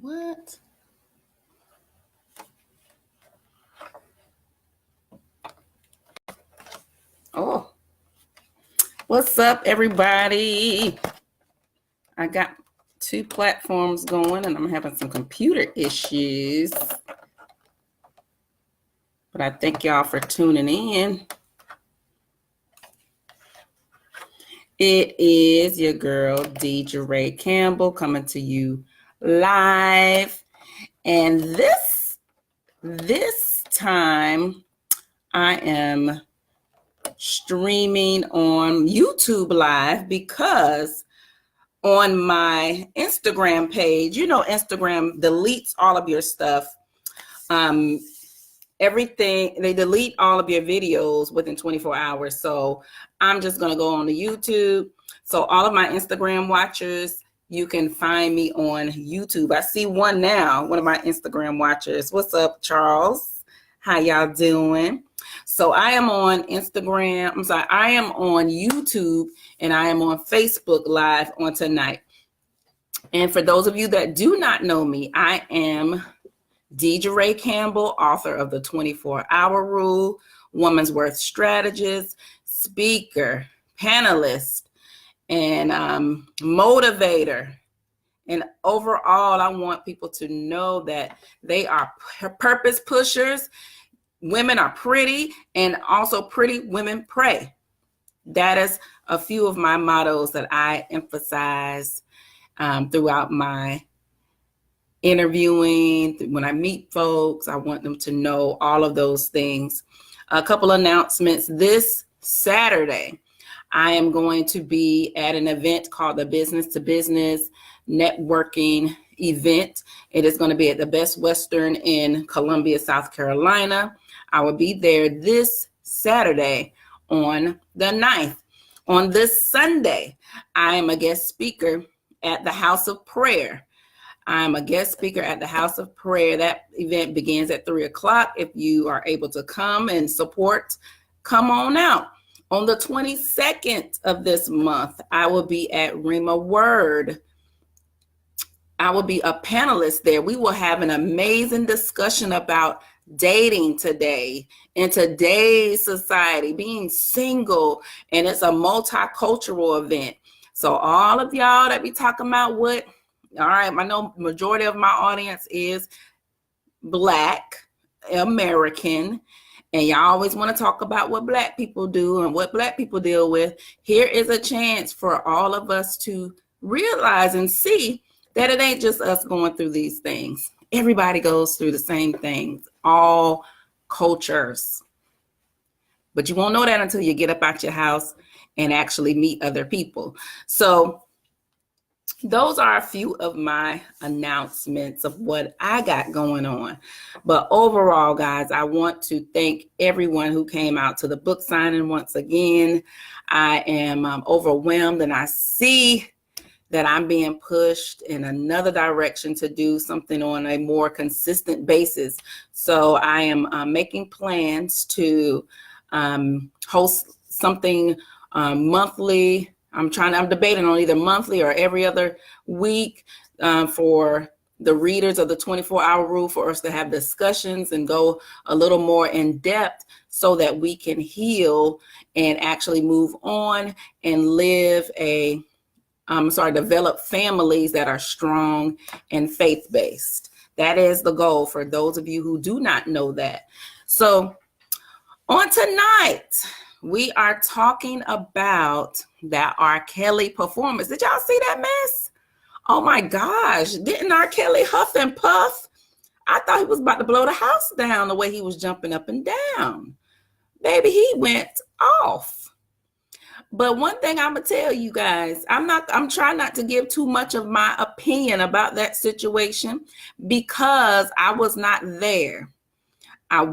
What? Oh, what's up, everybody? I got 2 platforms going and I'm having some computer issues. But I thank y'all for tuning in. It is your girl, Gayle Campbell, coming to you live. And this time I am streaming on YouTube Live because on my Instagram page, you know, Instagram deletes all of your stuff. Everything, they delete all of your videos within 24 hours. So I'm just going to go on to YouTube. So all of my Instagram watchers, you can find me on YouTube. I see one now, one of my Instagram watchers. What's up, Charles? How y'all doing? So I am on Instagram. I am on YouTube and I am on Facebook Live on tonight. And for those of you that do not know me, I am Gayle Campbell, author of the 24-Hour Rule, Woman's Worth Strategist, speaker, panelist, and motivator. And overall, I want people to know that they are purpose pushers. Women are pretty, and also pretty women pray. That is a few of my mottos that I emphasize throughout my interviewing. When I meet folks, I want them to know all of those things. A couple announcements. This Saturday, I am going to be at an event called the Business to Business Networking event. It is going to be at the Best Western in Columbia, South Carolina. I will be there this Saturday on the 9th. On this Sunday, I am a guest speaker at the House of Prayer. I'm a guest speaker at the House of Prayer. That event begins at 3:00. If you are able to come and support, come on out. On the 22nd of this month, I will be at Rima Word. I will be a panelist there. We will have an amazing discussion about dating today, in today's society, being single, and it's a multicultural event. So all of y'all that be talking about what, all right, I know majority of my audience is Black, American, and y'all always want to talk about what Black people do and what Black people deal with. Here is a chance for all of us to realize and see that it ain't just us going through these things. Everybody goes through the same things, all cultures. But you won't know that until you get up out your house and actually meet other people. So those are a few of my announcements of what I got going on. But overall, guys, I want to thank everyone who came out to the book signing once again. I am overwhelmed, and I see that I'm being pushed in another direction to do something on a more consistent basis. So I am making plans to host something monthly. I'm debating on either monthly or every other week for the readers of the 24-Hour Rule, for us to have discussions and go a little more in depth so that we can heal and actually move on and live develop families that are strong and faith-based. That is the goal for those of you who do not know that. So on tonight, we are talking about that R.Kelly performance. Did y'all see that mess? Oh my gosh, didn't R.Kelly huff and puff? I thought he was about to blow the house down the way he was jumping up and down. Baby, he went off. But one thing I'm gonna tell you guys, I'm trying not to give too much of my opinion about that situation because I was not there. I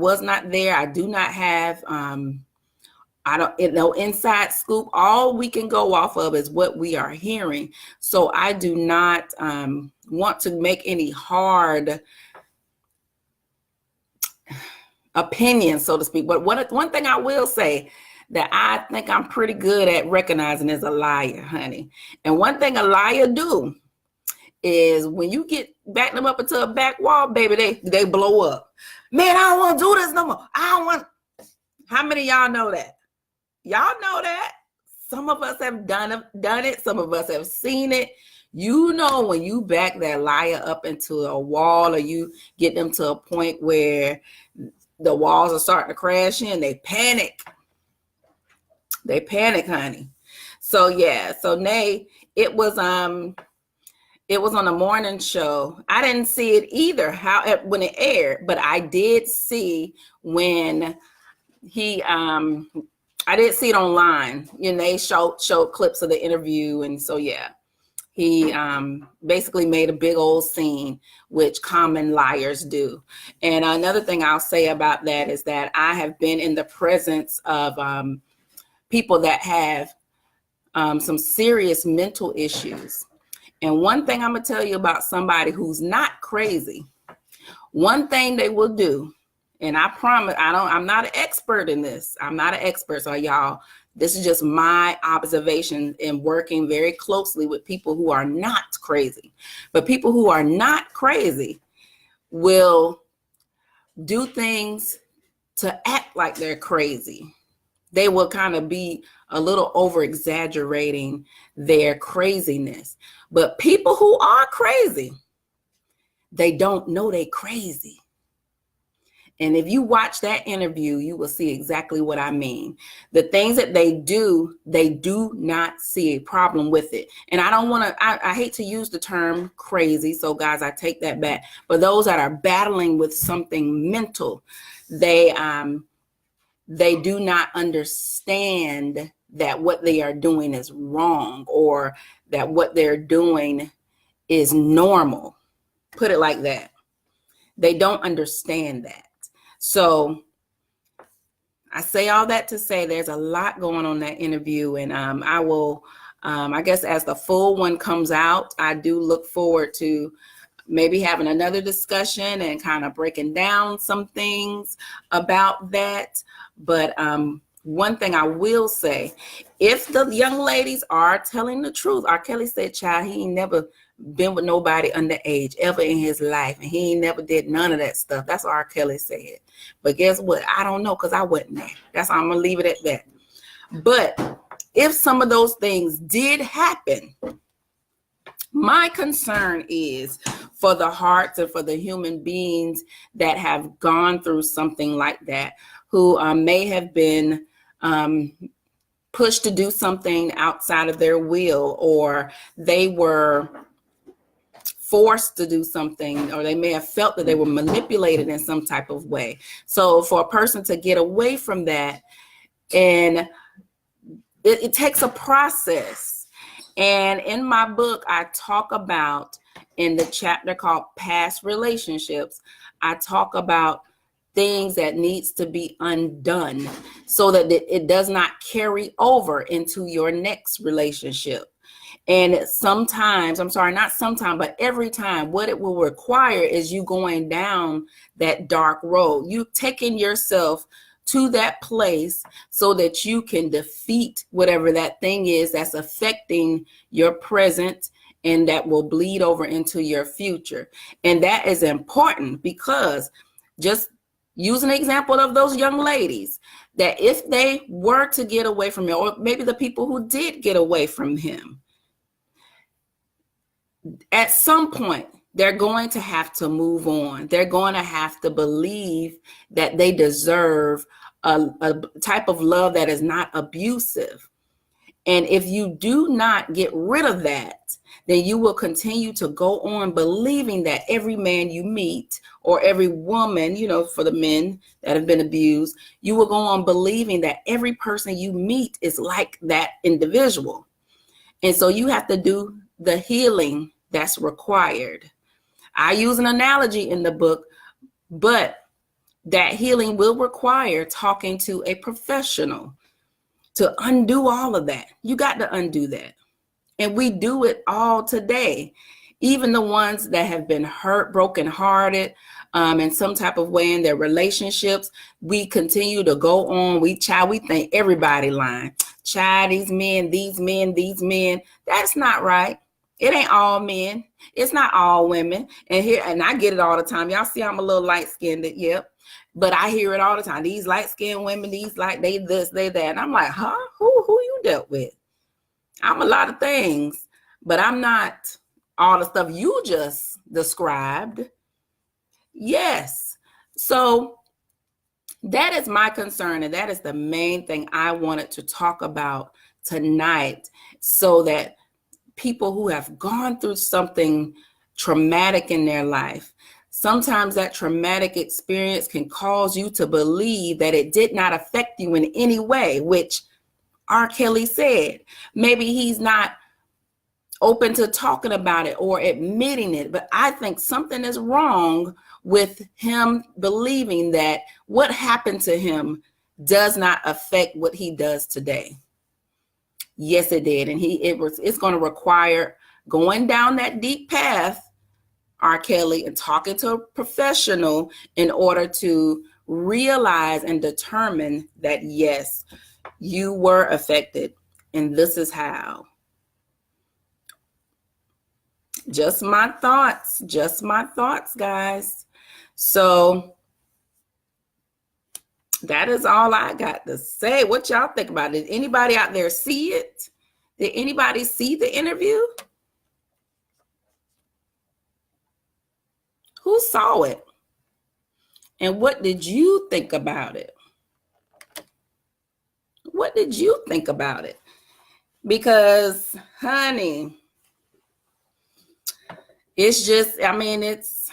do not have no inside scoop. All we can go off of is what we are hearing. So I do not want to make any hard opinions, so to speak. But one thing I will say that I think I'm pretty good at recognizing is a liar, honey. And one thing a liar do is when you get back them up into a back wall, baby, they blow up. Man, I don't want to do this no more. I don't want. How many of y'all know that? Y'all know that. Some of us have done it. Some of us have seen it. You know, when you back that liar up into a wall, or you get them to a point where the walls are starting to crash in, they panic. They panic, honey. So yeah, so Nay, it was on a morning show. I didn't see it either when it aired, but I did see when he I did see it online. You know, they showed clips of the interview, and so yeah, he basically made a big old scene, which common liars do. And another thing I'll say about that is that I have been in the presence of people that have some serious mental issues. And one thing I'm gonna tell you about somebody who's not crazy, one thing they will do, and I promise I'm not an expert in this. I'm not an expert, so y'all, this is just my observation in working very closely with people who are not crazy. But people who are not crazy will do things to act like they're crazy. They will kind of be a little over exaggerating their craziness. But people who are crazy, they don't know they're crazy. And if you watch that interview, you will see exactly what I mean. The things that they do not see a problem with it. And I hate to use the term crazy. So guys, I take that back. But those that are battling with something mental, they do not understand that what they are doing is wrong, or that what they're doing is normal. Put it like that. They don't understand that. So I say all that to say there's a lot going on in that interview, and I will, I guess as the full one comes out, I do look forward to maybe having another discussion and kind of breaking down some things about that. But one thing I will say, if the young ladies are telling the truth, R.Kelly said, child, he ain't never been with nobody underage ever in his life, and he ain't never did none of that stuff. That's what R.Kelly said. But guess what? I don't know, because I wasn't there. That's how I'm gonna leave it at that. But if some of those things did happen, my concern is for the hearts and for the human beings that have gone through something like that, who may have been pushed to do something outside of their will, or they were forced to do something, or they may have felt that they were manipulated in some type of way. So for a person to get away from that, and it takes a process. And in my book, I talk about, in the chapter called Past Relationships, I talk about things that needs to be undone so that it does not carry over into your next relationship. And sometimes, I'm sorry, not sometimes, but every time, what it will require is you going down that dark road. You taking yourself to that place so that you can defeat whatever that thing is that's affecting your present and that will bleed over into your future. And that is important, because just use an example of those young ladies, that if they were to get away from him, or maybe the people who did get away from him, at some point, they're going to have to move on. They're going to have to believe that they deserve a type of love that is not abusive. And if you do not get rid of that, then you will continue to go on believing that every man you meet, or every woman, you know, for the men that have been abused, you will go on believing that every person you meet is like that individual. And so you have to do the healing that's required. I use an analogy in the book, but that healing will require talking to a professional to undo all of that. You got to undo that. And we do it all today. Even the ones that have been hurt, brokenhearted, in some type of way in their relationships, we continue to go on. We think everybody lying. Child, these men. That's not right. It ain't all men. It's not all women. And I get it all the time. Y'all see I'm a little light-skinned, yep. But I hear it all the time. These light-skinned women, they this, they that. And I'm like, huh? Who you dealt with? I'm a lot of things, but I'm not all the stuff you just described. Yes. So that is my concern, and that is the main thing I wanted to talk about tonight, so that people who have gone through something traumatic in their life, sometimes that traumatic experience can cause you to believe that it did not affect you in any way, which R.Kelly said. Maybe he's not open to talking about it or admitting it, but I think something is wrong with him believing that what happened to him does not affect what he does today. Yes, it did. And it's going to require going down that deep path, R. Kelly, and talking to a professional in order to realize and determine that, yes, you were affected, and this is how. Just my thoughts, guys. So that is all I got to say. What y'all think about it? Did anybody out there see it? Did anybody see the interview? Who saw it? And what did you think about it? What did you think about it? Because, honey, it's just, I mean, it's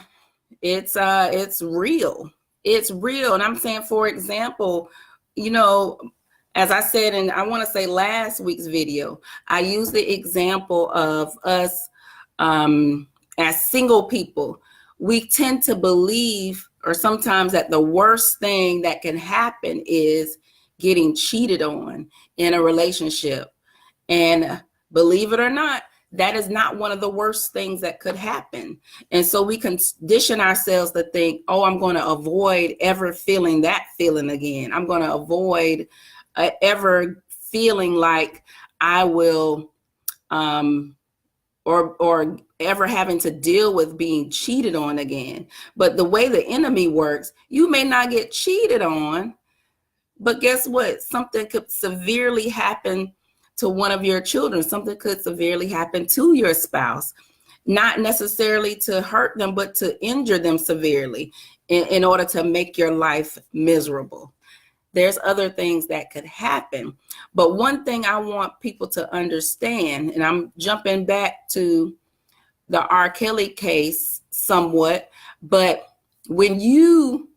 real. It's real. And I'm saying, for example, you know, as I said, and I want to say last week's video, I used the example of us as single people. We tend to believe, or sometimes, that the worst thing that can happen is getting cheated on in a relationship. And believe it or not, that is not one of the worst things that could happen. And so we condition ourselves to think, oh, I'm going to avoid ever feeling that feeling again. I'm going to avoid ever feeling like I will, or ever having to deal with being cheated on again. But the way the enemy works, you may not get cheated on, but guess what? Something could severely happen to one of your children. Something could severely happen to your spouse, not necessarily to hurt them, but to injure them severely in order to make your life miserable. There's other things that could happen. But one thing I want people to understand, and I'm jumping back to the R. Kelly case somewhat, but when you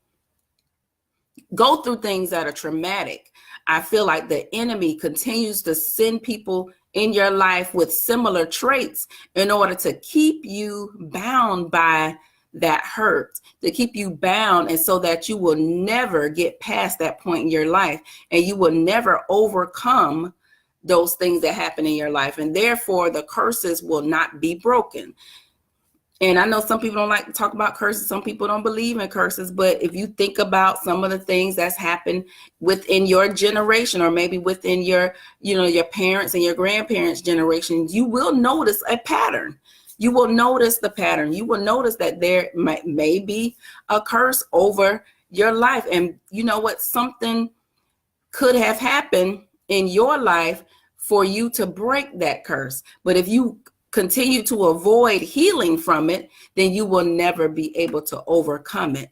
go through things that are traumatic, I feel like the enemy continues to send people in your life with similar traits in order to keep you bound by that hurt, to keep you bound, and so that you will never get past that point in your life, and you will never overcome those things that happen in your life, and therefore the curses will not be broken. And I know some people don't like to talk about curses. Some people don't believe in curses. But if you think about some of the things that's happened within your generation, or maybe within your parents and your grandparents' generation, you will notice a pattern. You will notice the pattern. You will notice that there may be a curse over your life. And you know what? Something could have happened in your life for you to break that curse. But if you continue to avoid healing from it, then you will never be able to overcome it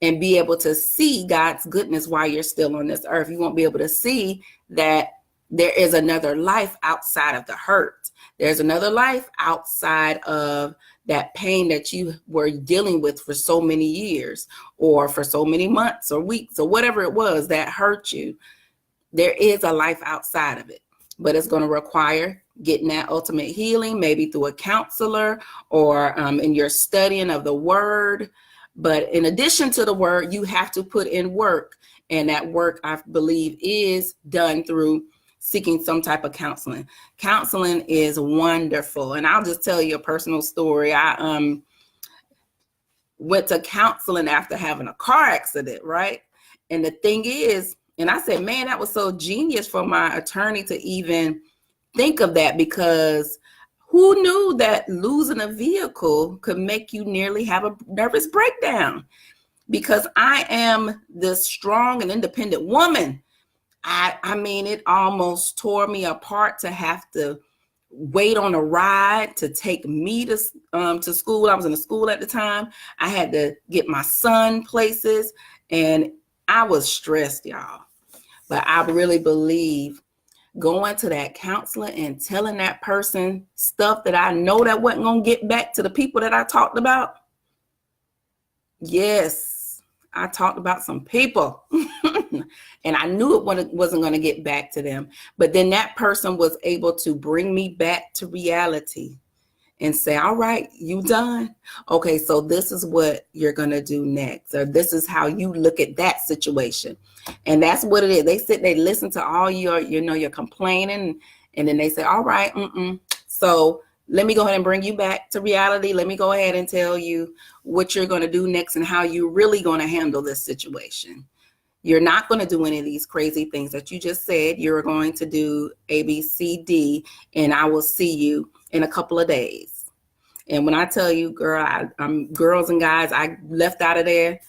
and be able to see God's goodness while you're still on this earth. You won't be able to see that there is another life outside of the hurt. There's another life outside of that pain that you were dealing with for so many years, or for so many months or weeks, or whatever it was that hurt you. There is a life outside of it, but it's going to require getting that ultimate healing, maybe through a counselor, or in your studying of the word. But in addition to the word, you have to put in work. And that work, I believe, is done through seeking some type of counseling. Counseling is wonderful. And I'll just tell you a personal story. I went to counseling after having a car accident, right? And the thing is, and I said, man, that was so genius for my attorney to even think of that, because Who knew that losing a vehicle could make you nearly have a nervous breakdown? Because I am this strong and independent woman. I mean, it almost tore me apart to have to wait on a ride to take me to school. I was in a school at the time. I had to get my son places, and I was stressed, y'all. But I really believe going to that counselor and telling that person stuff that I know that wasn't going to get back to the people that I talked about. Yes, I talked about some people and I knew it wasn't going to get back to them. But then that person was able to bring me back to reality and say, all right, you done? Okay, so this is what you're going to do next. Or this is how you look at that situation. And that's what it is. They listen to all your complaining, and then they say, all right, so let me go ahead and bring you back to reality. Let me go ahead and tell you what you're going to do next and how you're really going to handle this situation. You're not going to do any of these crazy things that you just said. You're going to do A, B, C, D, and I will see you in a couple of days. And when I tell you, girl, I'm girls and guys, I left out of there,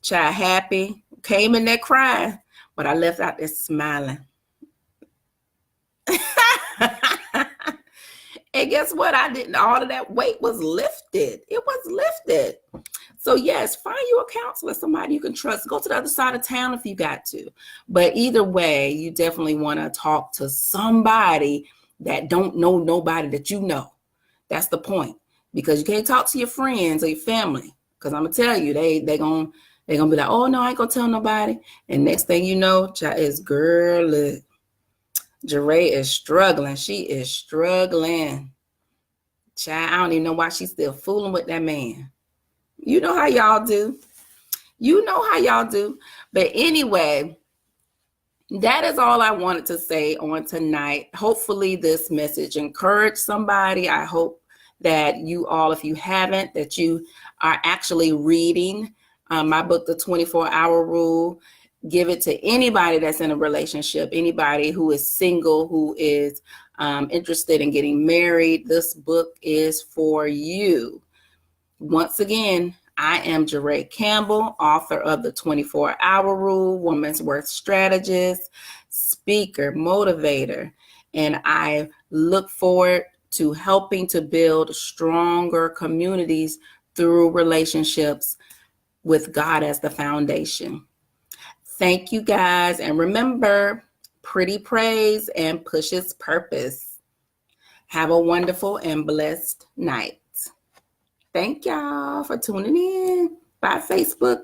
child, happy, came in there crying, but I left out there smiling. And guess what? All of that weight was lifted. It was lifted. So yes, find you a counselor, somebody you can trust. Go to the other side of town if you got to. But either way, you definitely want to talk to somebody that don't know nobody that you know. That's the point. Because you can't talk to your friends or your family. Because I'm gonna tell you, they're gonna be like, oh no, I ain't gonna tell nobody. And next thing you know, child, is girl, Jeray is struggling. She is struggling. Child, I don't even know why she's still fooling with that man. You know how y'all do. You know how y'all do. But anyway, that is all I wanted to say on tonight. Hopefully this message encouraged somebody. I hope that you all, if you haven't, that you are actually reading my book, The 24-Hour Rule. Give it to anybody that's in a relationship, anybody who is single, who is interested in getting married. This book is for you. Once again, I am Jeray Campbell, author of The 24-Hour Rule, Woman's Worth Strategist, speaker, motivator, and I look forward to helping to build stronger communities through relationships with God as the foundation. Thank you guys. And remember, pretty praise and pushes purpose. Have a wonderful and blessed night. Thank y'all for tuning in. Bye, Facebook.